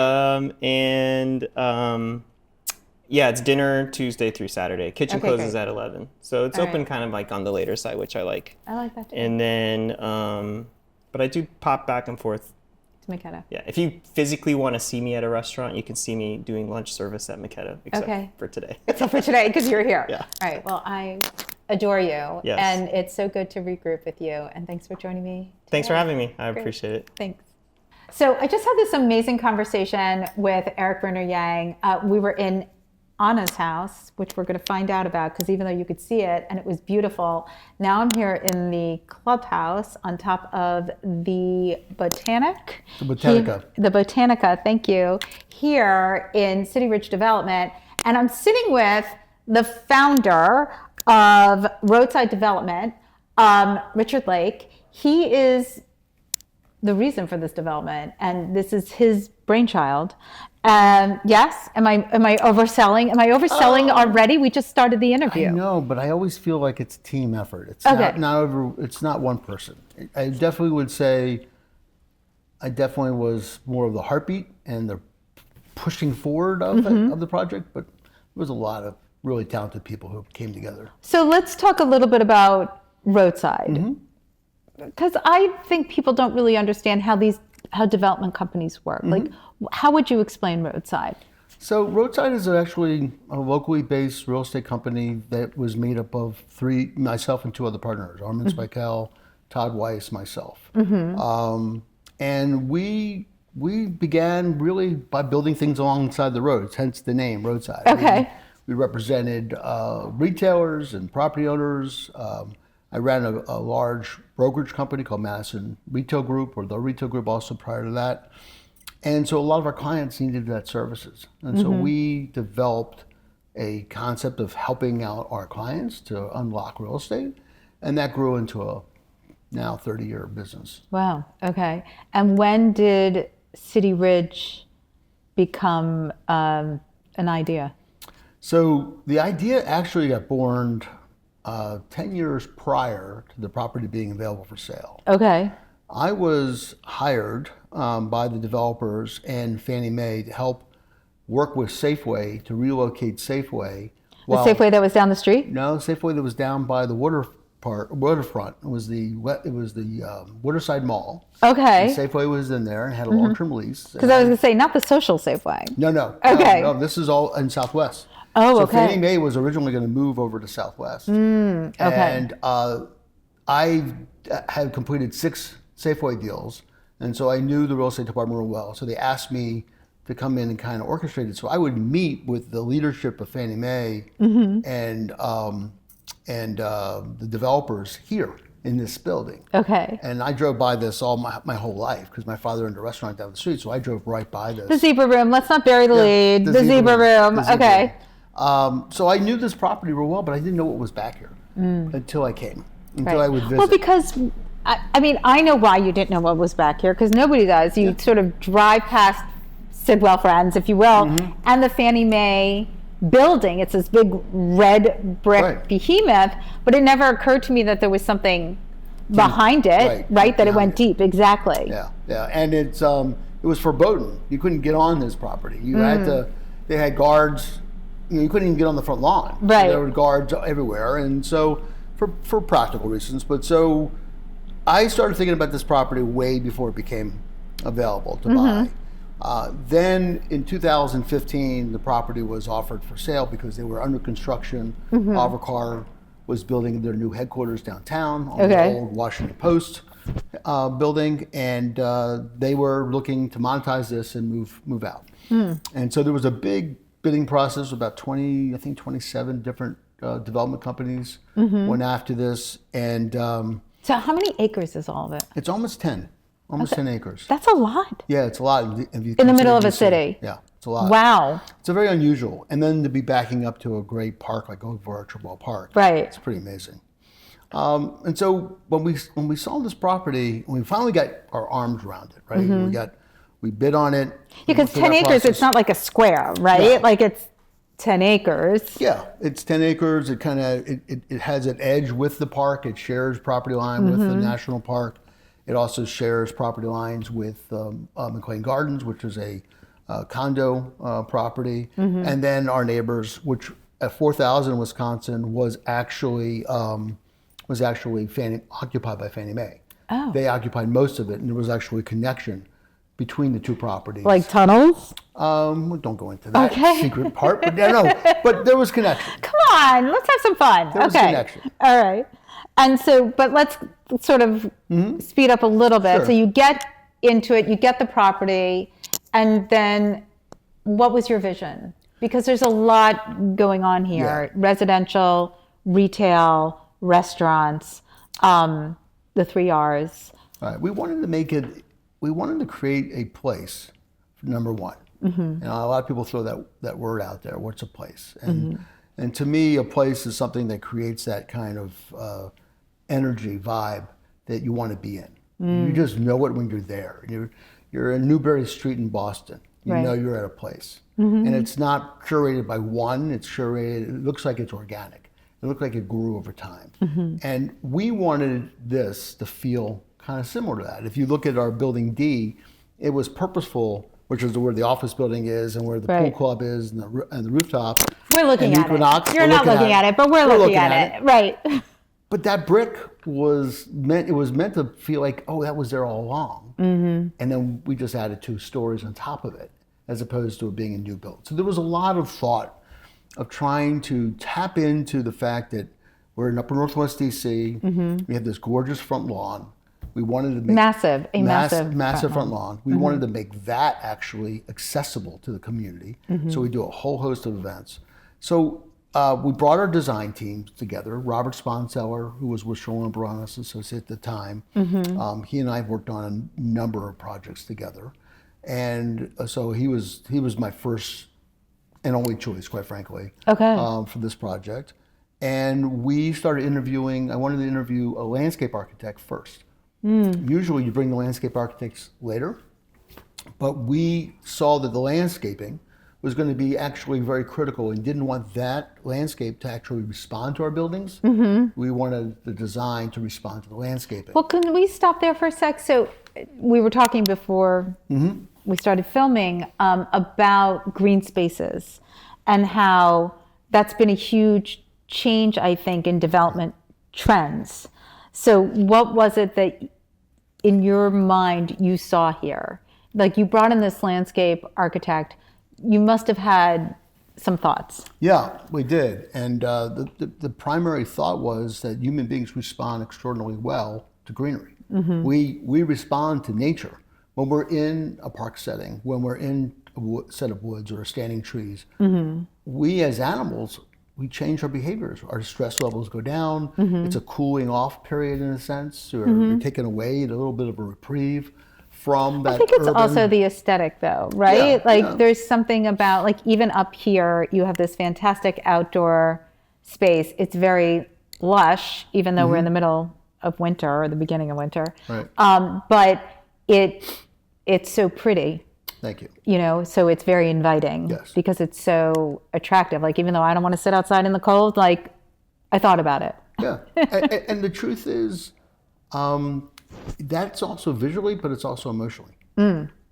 S2: Yeah, it's dinner Tuesday through Saturday. Kitchen
S1: Okay,
S2: closes
S1: great.
S2: at 11. So it's
S1: All
S2: open
S1: right.
S2: kind of like on the later side, which I like.
S1: I like that too.
S2: And then, but I do pop back and forth.
S1: To Maketto.
S2: Yeah, if you physically want to see me at a restaurant, you can see me doing lunch service at Maketto, except for today.
S1: Except for today, because you're here.
S2: Yeah.
S1: All right. Well, I adore you.
S2: Yes.
S1: And it's so good to regroup with you. And thanks for joining me today.
S2: Thanks for having me. I
S1: Great.
S2: appreciate it.
S1: Thanks. So I just had this amazing conversation with Erik Bruner-Yang. We were in Anna's house, which we're going to find out about, because even though you could see it and it was beautiful, now I'm here in the clubhouse on top of the Botanica.
S3: The
S1: Botanica, thank you, here in City Ridge Development. And I'm sitting with the founder of Roadside Development, Richard Lake. He is the reason for this development, and this is his brainchild. Yes, am I overselling? Am I overselling already? We just started the interview.
S3: I know, but I always feel like it's a team effort. It's it's not one person. I definitely would say I definitely was more of the heartbeat and the pushing forward of the project, but there was a lot of really talented people who came together.
S1: So let's talk a little bit about Roadside, because I think people don't really understand how development companies work. Like, how would you explain Roadside?
S3: So Roadside is actually a locally based real estate company that was made up of myself and two other partners, Armin Spikel, Todd Weiss, myself. And we began really by building things alongside the roads, hence the name Roadside.
S1: Okay.
S3: We represented retailers and property owners. I ran a large brokerage company called Madison Retail Group, or the Retail Group also prior to that. And so a lot of our clients needed that services. And so we developed a concept of helping out our clients to unlock real estate. And that grew into a now 30-year business.
S1: Wow. Okay. And when did City Ridge become an idea?
S3: So the idea actually got born 10 years prior to the property being available for sale.
S1: Okay.
S3: I was hired by the developers and Fannie Mae to help work with Safeway to relocate Safeway.
S1: The Safeway that was down the street?
S3: No, Safeway that was down by the waterfront. It was the Waterside Mall.
S1: Okay.
S3: And Safeway was in there and had a long-term lease.
S1: Because I was going to say, not the social Safeway.
S3: No.
S1: Okay.
S3: No, this is all in Southwest.
S1: Oh,
S3: so
S1: okay.
S3: Fannie Mae was originally going to move over to Southwest.
S1: Okay.
S3: And I had completed 6 Safeway deals, and so I knew the real estate department real well. So they asked me to come in and kind of orchestrate it. So I would meet with the leadership of Fannie Mae and the developers here in this building.
S1: Okay.
S3: And I drove by this all my whole life because my father owned a restaurant down the street, so I drove right by this.
S1: The Zebra Room. Let's not bury the lead. The Zebra Room.
S3: The Zebra
S1: Okay.
S3: Room. So I knew this property real well, but I didn't know what was back here until I came, until I would visit.
S1: Well, because, I mean, I know why you didn't know what was back here, because nobody does. You sort of drive past Sidwell Friends, if you will, and the Fannie Mae building. It's this big red brick behemoth, but it never occurred to me that there was something behind it, right? That it went deep. Exactly.
S3: Yeah, and it was forbidden. You couldn't get on this property. You had to. They had guards. You couldn't even get on the front lawn.
S1: Right.
S3: So there were guards everywhere, and so for practical reasons. But so I started thinking about this property way before it became available to buy. Then in 2015, the property was offered for sale because they were under construction. Avocor was building their new headquarters downtown on the old Washington Post building, and they were looking to monetize this and move out. And so there was a big bidding process. About 27 different development companies went after this, and
S1: So how many acres is all of it?
S3: it's almost 10 acres.
S1: That's a lot.
S3: Yeah, it's a lot.
S1: In the middle of a city.
S3: Yeah, it's a lot.
S1: Wow.
S3: It's a very unusual. And then to be backing up to a great park like Oak Archibald Park.
S1: Right.
S3: It's pretty amazing. And so when we saw this property, we finally got our arms around it, right? We bid on it.
S1: Because
S3: through
S1: 10
S3: that
S1: acres,
S3: process.
S1: it's not like a square, right?
S3: No.
S1: Like it's 10 acres.
S3: Yeah, it's 10 acres. It kind of it has an edge with the park. It shares property line with the national park. It also shares property lines with McLean Gardens, which is a condo property, and then our neighbors, which at 4,000 Wisconsin was actually occupied by Fannie Mae.
S1: Oh.
S3: They occupied most of it, and there was actually a connection between the two properties.
S1: Like tunnels?
S3: Don't go into that secret part, but but there was connection.
S1: Come on, let's have some fun.
S3: There was connection.
S1: All right. And so, but let's sort of speed up a little bit.
S3: Sure.
S1: So you get into it, you get the property, and then what was your vision? Because there's a lot going on here.
S3: Yeah.
S1: Residential, retail, restaurants, the 3 R's.
S3: All right. We wanted to create a place, number one. And a lot of people throw that word out there. What's a place? And to me, a place is something that creates that kind of energy, vibe that you want to be in. You just know it when you're there. You're in Newbury Street in Boston. You know you're at a place. And it's not curated by one. It's curated. It looks like it's organic. It looked like it grew over time. And we wanted this to feel kind of similar to that. If you look at our building D, it was purposeful, which is where the office building is and where the pool club is and the rooftop.
S1: We're looking at
S3: Equinox,
S1: it. You're not looking at it, but we're looking at it. Right.
S3: But that brick was meant to feel like, oh, that was there all along. And then we just added 2 stories on top of it, as opposed to it being a new build. So there was a lot of thought of trying to tap into the fact that we're in upper Northwest DC. We have this gorgeous front lawn. We wanted to make massive front lawn. We wanted to make that actually accessible to the community. So we do a whole host of events. So we brought our design teams together. Robert Sponseller, who was with Sherwin Bronis Associate at the time, he and I worked on a number of projects together, and so he was my first and only choice, quite frankly, for this project. And we started interviewing. I wanted to interview a landscape architect first. Usually you bring the landscape architects later, but we saw that the landscaping was going to be actually very critical and didn't want that landscape to actually respond to our buildings. We wanted the design to respond to the landscaping.
S1: Well, can we stop there for a sec? So we were talking before we started filming about green spaces and how that's been a huge change, I think, in development trends. So what was it that in your mind you saw here? Like, you brought in this landscape architect, you must have had some thoughts.
S3: Yeah, we did. And the primary thought was that human beings respond extraordinarily well to greenery. We respond to nature. When we're in a park setting, when we're in a set of woods or standing trees, we as animals, we change our behaviors. Our stress levels go down. It's a cooling off period in a sense. You're taking away a little bit of a reprieve from that.
S1: I think it's also the aesthetic though, right? There's something about, like, even up here, you have this fantastic outdoor space. It's very lush, even though we're in the middle of winter or the beginning of winter.
S3: Right.
S1: But it's so pretty.
S3: Thank you.
S1: You know, so it's very inviting because it's so attractive. Like, even though I don't want to sit outside in the cold, like, I thought about it.
S3: Yeah. and the truth is, that's also visually, but it's also emotionally.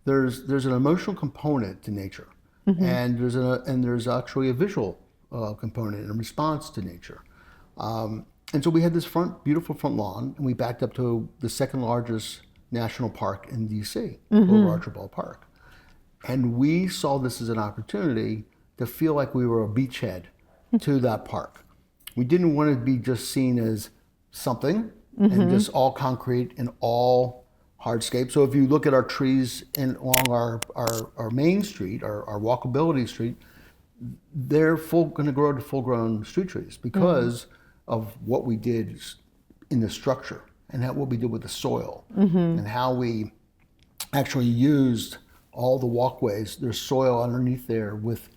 S3: There's an emotional component to nature, and there's actually a visual component in response to nature. And so we had this beautiful front lawn, and we backed up to the second largest national park in DC, over Archibald Park. And we saw this as an opportunity to feel like we were a beachhead to that park. We didn't want to be just seen as something and just all concrete and all hardscape. So if you look at our trees along our main street, our walkability street, they're going to grow to full-grown street trees because of what we did in the structure and what we did with the soil and how we actually used all the walkways. There's soil underneath there with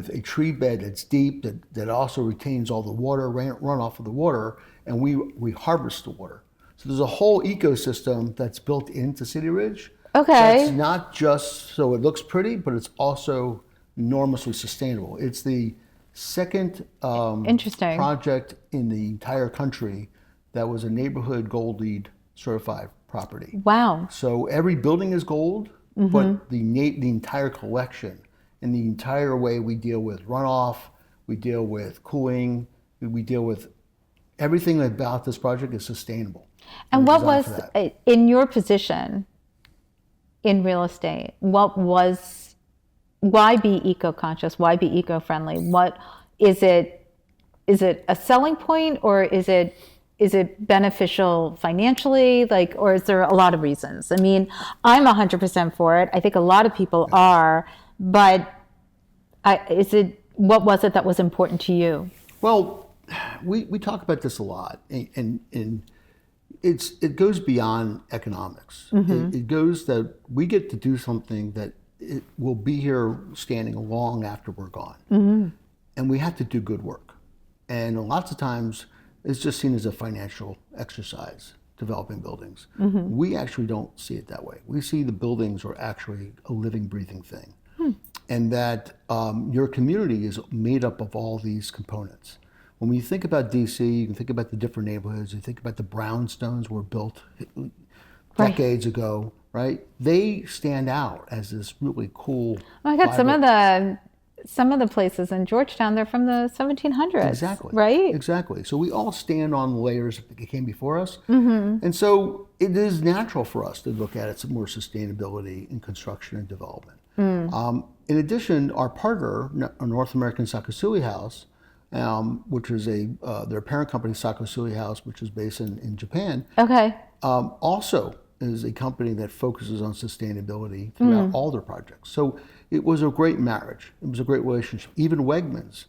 S3: a tree bed that's deep that also retains all the water, runoff of the water, and we harvest the water. So there's a whole ecosystem that's built into City Ridge.
S1: Okay.
S3: That's not just so it looks pretty, but it's also enormously sustainable. It's the second
S1: Interesting.
S3: project in the entire country that was a neighborhood gold LEED certified property.
S1: Wow.
S3: So every building is gold, but the entire collection and the entire way we deal with runoff, we deal with cooling, we deal with everything about this project is sustainable.
S1: And what was, in your position in real estate, why be eco-conscious? Why be eco-friendly? What is it? Is it a selling point, or is it beneficial financially? Or is there a lot of reasons? I mean, I'm 100% for it. I think a lot of people are, but what was it that was important to you?
S3: Well, we talk about this a lot, and it goes beyond economics. It goes that we get to do something that it will be here standing long after we're gone, and we have to do good work. And lots of times, it's just seen as a financial exercise, developing buildings. We actually don't see it that way. We see the buildings are actually a living, breathing thing, and that your community is made up of all these components. When we think about DC, you can think about the different neighborhoods. You think about the brownstones were built decades ago, right? They stand out as this really cool.
S1: Oh my God, some of the places in Georgetown, they're from the 1700s.
S3: Exactly.
S1: Right?
S3: Exactly. So we all stand on the layers that came before us. And so it is natural for us to look at some more sustainability in construction and development. In addition, our partner, North American Sakusui House, which is their parent company, Sakusui House, which is based in Japan, also is a company that focuses on sustainability throughout all their projects. So it was a great marriage. It was a great relationship. Even Wegmans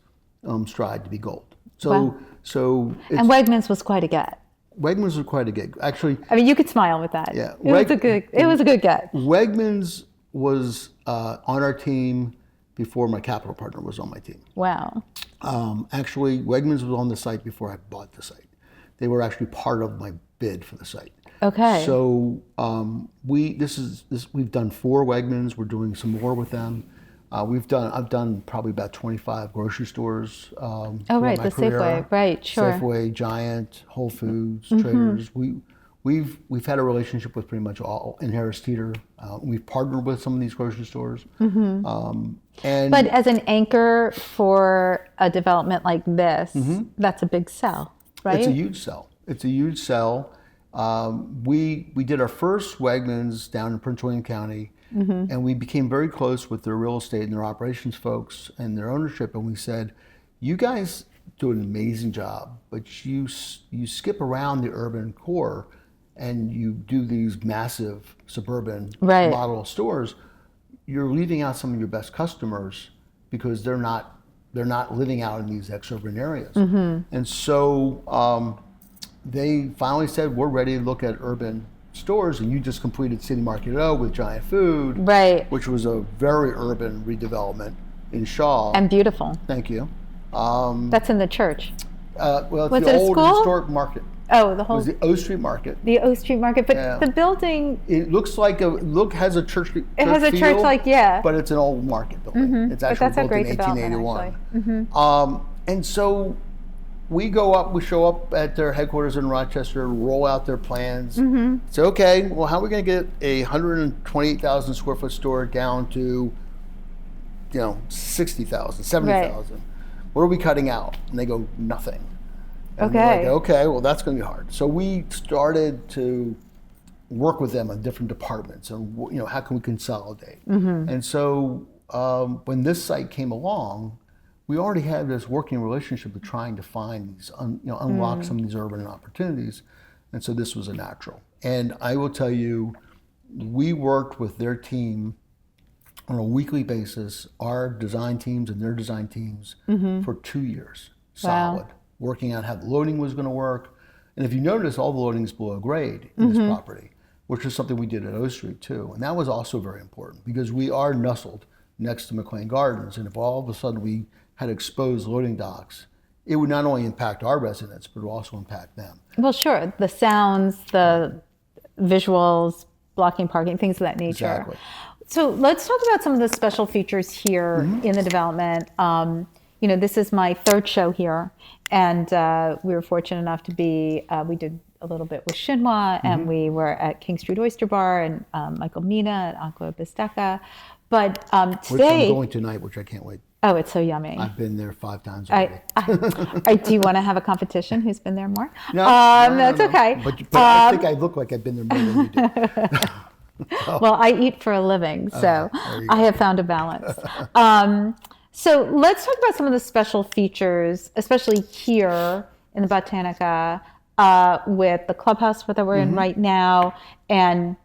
S3: strive to be gold. And
S1: Wegmans was quite a get.
S3: Wegmans was quite a gig. Actually,
S1: I mean, you could smile with that.
S3: Yeah,
S1: it was a good get.
S3: Wegmans was on our team before my capital partner was on my team.
S1: Wow.
S3: Actually, Wegmans was on the site before I bought the site. They were actually part of my bid for the site.
S1: Okay.
S3: So we've done 4 Wegmans. We're doing some more with them. I've done probably about 25 grocery stores.
S1: Oh, right, the
S3: career.
S1: Safeway, right, sure.
S3: Safeway, Giant, Whole Foods, Traders. We've had a relationship with pretty much all in Harris Teeter. We've partnered with some of these grocery stores.
S1: But as an anchor for a development like this, that's a big sell, right?
S3: It's a huge sell. We did our first Wegmans down in Prince William County, and we became very close with their real estate and their operations folks and their ownership. And we said, "You guys do an amazing job, but you skip around the urban core, and you do these massive suburban model stores. You're leaving out some of your best customers because they're not living out in these exurban areas." And so they finally said, "We're ready to look at urban stores," and you just completed City Market O with Giant Food, which was a very urban redevelopment in Shaw.
S1: And beautiful.
S3: Thank you.
S1: That's in the church.
S3: Well, it's
S1: was
S3: the
S1: it
S3: old historic market.
S1: Oh, the whole.
S3: It was the O Street Market.
S1: The O Street Market, but the building.
S3: It looks like has a church. It
S1: has a church, but
S3: it's an old market building. It's actually built in 1881. And so we show up at their headquarters in Rochester, roll out their plans. Say, okay, well, how are we going to get a 128,000 square foot store down to, 60,000, 70,000? What are we cutting out? And they go, nothing. And we're like, okay, well, that's going to be hard. So we started to work with them on different departments and how can we consolidate. And so when this site came along, we already had this working relationship of trying to find these, unlock some of these urban opportunities. And so this was a natural. And I will tell you, we worked with their team on a weekly basis, our design teams and their design teams, for 2 years, solid, working out how the loading was going to work. And if you notice, all the loading is below grade in this property, which is something we did at O Street too. And that was also very important because we are nestled next to McLean Gardens. And if all of a sudden we had exposed loading docks, it would not only impact our residents, but it would also impact them.
S1: Well, sure. The sounds, the visuals, blocking parking, things of that nature.
S3: Exactly.
S1: So let's talk about some of the special features here in the development. this is my third show here, and we were fortunate enough to be, we did a little bit with Chinois, and we were at King Street Oyster Bar, and Michael Mina at Aqua Bisteca. But
S3: Which
S1: today...
S3: I'm going tonight, which I can't wait.
S1: Oh, it's so yummy.
S3: I've been there 5 times already.
S1: Do you want to have a competition? Who's been there more?
S3: No,
S1: that's okay.
S3: But I think I look like I've been there more than you do.
S1: Well, I eat for a living, so I have found a balance. So let's talk about some of the special features, especially here in the Botanica, with the clubhouse that we're in right now, and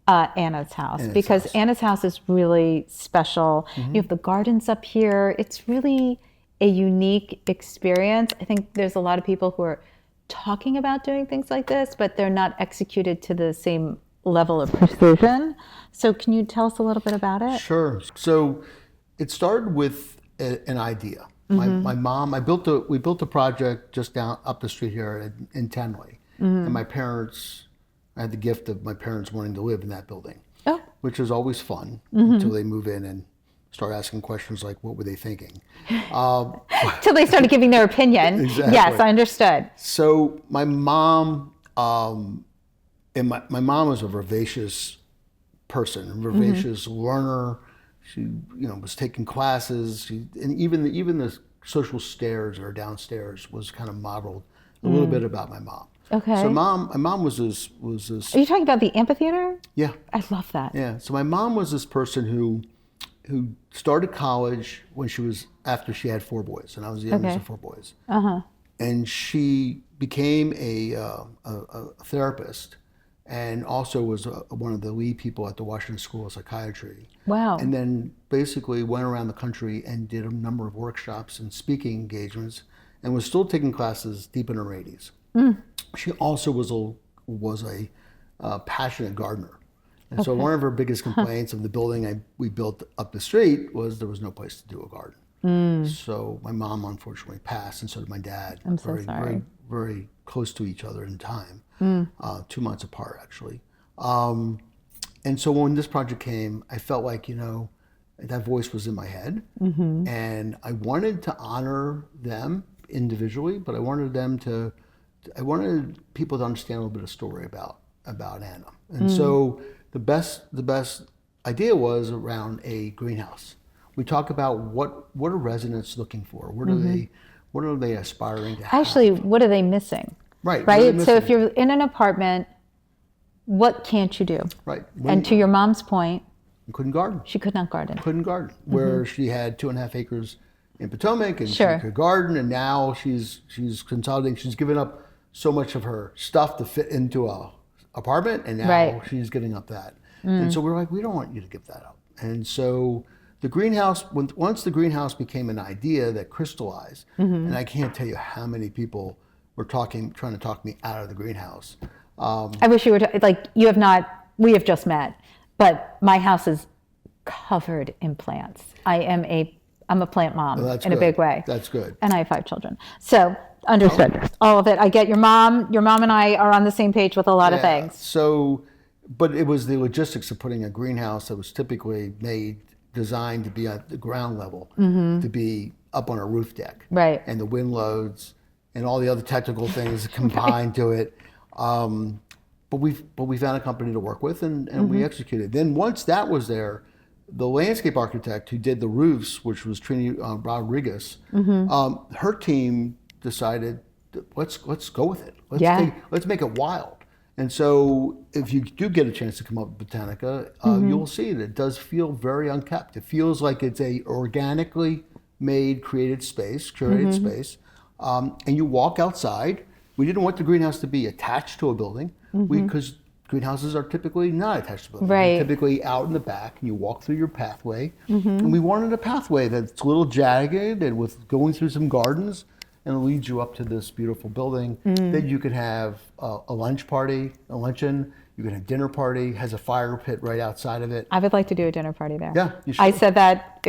S1: Anna's house, because Anna's house is really special. You have the gardens up here. It's really a unique experience. I think there's a lot of people who are talking about doing things like this, but they're not executed to the same level of precision. So can you tell us a little bit about it?
S3: Sure. So it started with an idea. My mom, we built a project just up the street here in Tenley, and my parents. I had the gift of my parents wanting to live in that building, which is always fun until they move in and start asking questions like, what were they thinking?
S1: Till they started giving their opinion.
S3: Exactly.
S1: Yes, I understood.
S3: So my mom, and my mom was a vivacious person, a vivacious learner. She, was taking classes, and even the social stairs that are downstairs was kind of modeled a little bit about my mom.
S1: Okay.
S3: So my mom was this.
S1: Are you talking about the amphitheater?
S3: Yeah.
S1: I love that.
S3: Yeah. So my mom was this person who started college after she had 4 boys, and I was the youngest of 4 boys. And she became a therapist, and also was one of the lead people at the Washington School of Psychiatry.
S1: Wow.
S3: And then basically went around the country and did a number of workshops and speaking engagements, and was still taking classes deep in her 80s. She also was a passionate gardener. And so one of her biggest complaints of the building we built up the street was there was no place to do a garden. So my mom unfortunately passed, and so did my dad.
S1: I'm so sorry.
S3: Very, very close to each other in time, 2 months apart actually. And so when this project came, I felt like, that voice was in my head, and I wanted to honor them individually, but I wanted people to understand a little bit of story about Anna. And so the best idea was around a greenhouse. We talk about what are residents looking for? What are they aspiring to have?
S1: Actually, what are they missing?
S3: Right.
S1: Right. So if you're in an apartment, what can't you do?
S3: Right.
S1: And to your mom's point,
S3: you couldn't garden.
S1: She could not garden.
S3: Couldn't garden. Where she had 2.5 acres in Potomac, and she
S1: Sure.
S3: could garden, and now she's consolidating. She's given up so much of her stuff to fit into a apartment, and now she's giving up that. And so we're like, we don't want you to give that up. And so the greenhouse, once the greenhouse became an idea that crystallized, and I can't tell you how many people were trying to talk me out of the greenhouse.
S1: I wish you were you have not. We have just met, but my house is covered in plants. I'm a plant mom in a big way.
S3: That's good.
S1: And I have 5 children. So understood. All of it. I get your mom and I are on the same page with a lot of things.
S3: So, but it was the logistics of putting a greenhouse that was typically designed to be at the ground level, to be up on a roof deck.
S1: Right.
S3: And the wind loads and all the other technical things combined to it. But we found a company to work with, and we executed. Then once that was there, the landscape architect who did the roofs, which was Trini Rodriguez, her team decided, let's go with it. Let's make it wild. And so if you do get a chance to come up with Botanica, you'll see that it does feel very unkept. It feels like it's a organically made, created space, curated space. And you walk outside. We didn't want the greenhouse to be attached to a building, because greenhouses are typically not attached to buildings.
S1: Right.
S3: They're typically out in the back, and you walk through your pathway. And we wanted a pathway that's a little jagged and with going through some gardens, and it leads you up to this beautiful building that you could have a lunch party, a luncheon. You can have a dinner party. Has a fire pit right outside of it.
S1: I would like to do a dinner party there.
S3: Yeah, you should.
S1: I said that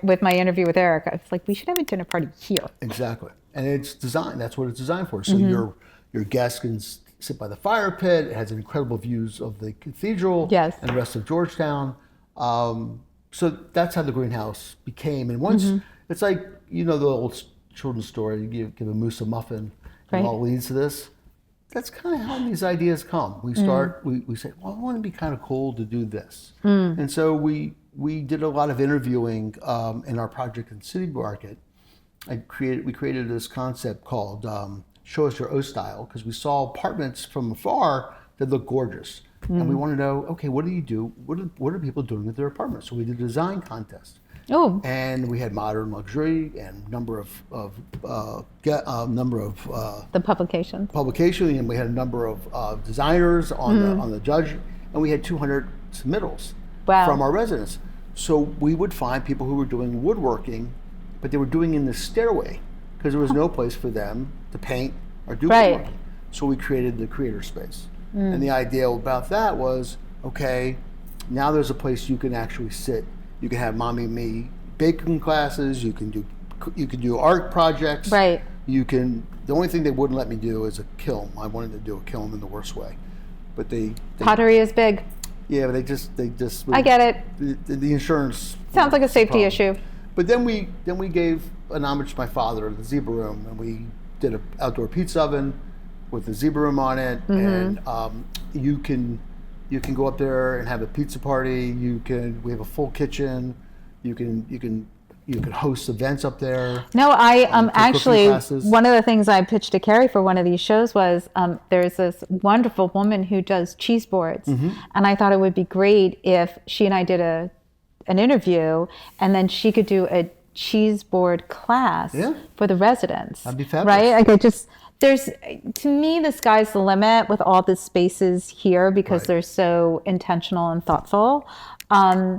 S1: with my interview with Erik. I was like, we should have a dinner party here.
S3: Exactly, and it's designed. That's what it's designed for. So your guests can sit by the fire pit. It has incredible views of the cathedral and the rest of Georgetown. So that's how the greenhouse became. And once It's like, you know, the old children's story, you give a moose a muffin, and it all leads to this. That's kind of how these ideas come. We start, we say, well, I want to be kind of cool to do this. And so we did a lot of interviewing in our project in City Market. We created this concept called Show Us Your O Style, because we saw apartments from afar that look gorgeous. And we want to know, okay, what do you do? What are people doing with their apartments? So we did a design contest.
S1: Oh.
S3: And we had modern luxury and number of
S1: The publications.
S3: and we had a number of designers on the judge, and we had 200 submittals from our residents. So we would find people who were doing woodworking, but they were doing in the stairway because there was no place for them to paint or do woodworking. So we created the creator space. And the idea about that was, okay, now there's a place you can actually sit. You can have mommy and me baking classes. You can do art projects.
S1: Right.
S3: You can. The only thing they wouldn't let me do is a kiln. I wanted to do a kiln in the worst way, but they
S1: pottery is big.
S3: Yeah, but they just.
S1: I get it.
S3: The insurance
S1: sounds like a safety issue.
S3: But then we gave an homage to my father at the Zebra Room, and we did an outdoor pizza oven with the Zebra Room on it, and you can go up there and have a pizza party. We have a full kitchen. You can host events up there.
S1: No, actually, one of the things I pitched to Carrie for one of these shows was there's this wonderful woman who does cheese boards, and I thought it would be great if she and I did an interview, and then she could do a cheese board class for the residents.
S3: That'd be fabulous.
S1: Right? Like to me, the sky's the limit with all the spaces here because they're so intentional and thoughtful.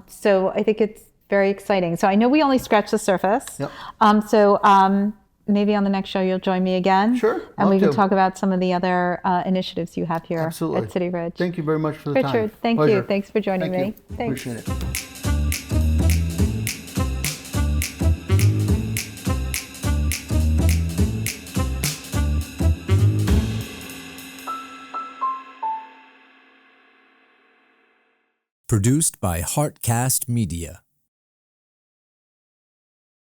S1: So I think it's very exciting. So I know we only scratched the surface. Yep. So maybe on the next show you'll join me again.
S3: Sure.
S1: And we can talk about some of the other initiatives you have here at City Ridge.
S3: Thank you very much for the time.
S1: Richard, thank you. Thanks for joining me.
S3: Thanks. Appreciate it.
S4: Produced by Heartcast Media.